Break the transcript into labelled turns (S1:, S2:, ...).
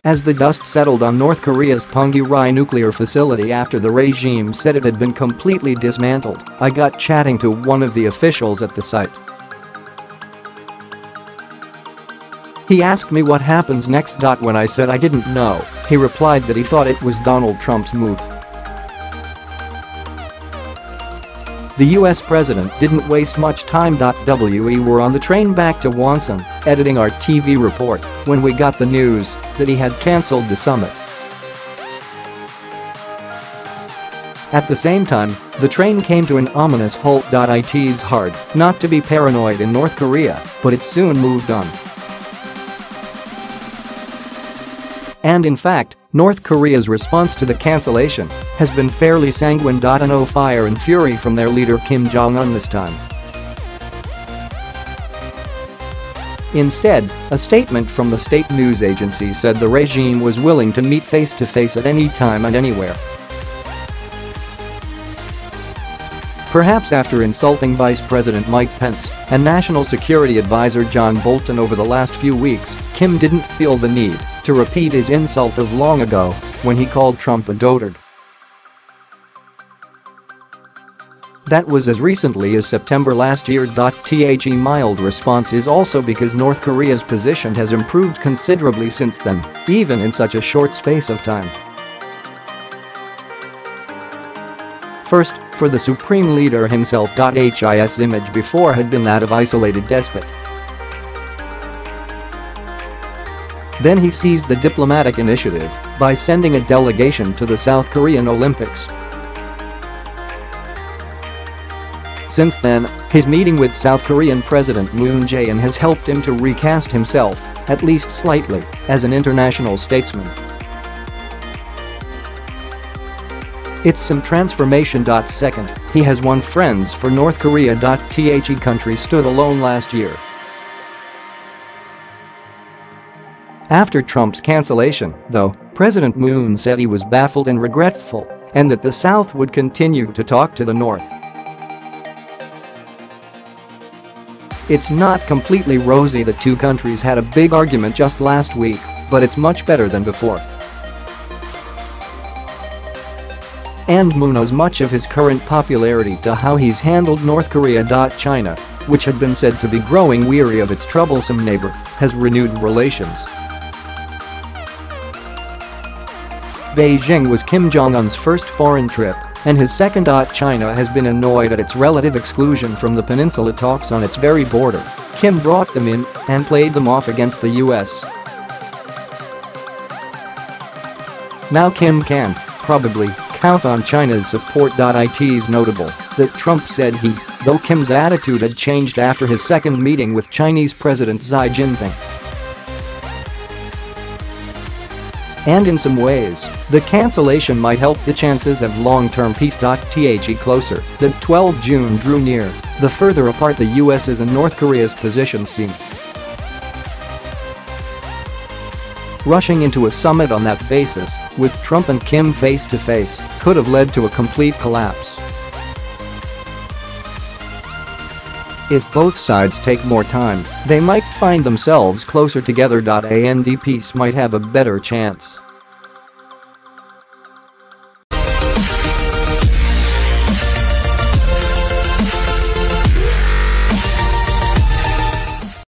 S1: as the dust settled on North Korea's Punggye-ri nuclear facility after the regime said it had been completely dismantled, I got chatting to one of the officials at the site. He asked me what happens next. When I said I didn't know, he replied that he thought it was Donald Trump's move. The US president didn't waste much time. We were on the train back to Wonsan, editing our TV report, when we got the news that he had cancelled the summit. At the same time, the train came to an ominous halt.It. It's hard not to be paranoid in North Korea, but it soon moved on. And in fact, North Korea's response to the cancellation has been fairly sanguine.No fire and fury from their leader Kim Jong Un this time. Instead, a statement from the state news agency said the regime was willing to meet face-to-face at any time and anywhere. Perhaps after insulting Vice President Mike Pence and National Security Advisor John Bolton over the last few weeks, Kim didn't feel the need to repeat his insult of long ago when he called Trump a dotard. That was as recently as September last year. The mild response is also because North Korea's position has improved considerably since then, even in such a short space of time. First, for the supreme leader himself. His image before had been that of isolated despot. Then he seized the diplomatic initiative by sending a delegation to the South Korean Olympics. Since then, his meeting with South Korean President Moon Jae-In has helped him to recast himself, at least slightly, as an international statesman. It's some transformation.Second. He has won friends for North Korea.The country stood alone last year. After Trump's cancellation, though, President Moon said he was baffled and regretful, and that the South would continue to talk to the North. It's not completely rosy. The two countries had a big argument just last week, but it's much better than before. And Moon owes much of his current popularity to how he's handled North Korea.China, which had been said to be growing weary of its troublesome neighbor, has renewed relations. Beijing was Kim Jong Un's first foreign trip, and his second. China has been annoyed at its relative exclusion from the peninsula talks on its very border. Kim brought them in and played them off against the US. Now Kim can, probably, count on China's support.It. It's notable that Trump said though Kim's attitude had changed after his second meeting with Chinese President Xi Jinping. And in some ways, the cancellation might help the chances of long-term peace.The closer. The 12 June drew near, the further apart the US's and North Korea's positions seemed. Rushing into a summit on that basis, with Trump and Kim face-to-face, could have led to a complete collapse. If both sides take more time, they might find themselves closer together. And peace might have a better chance.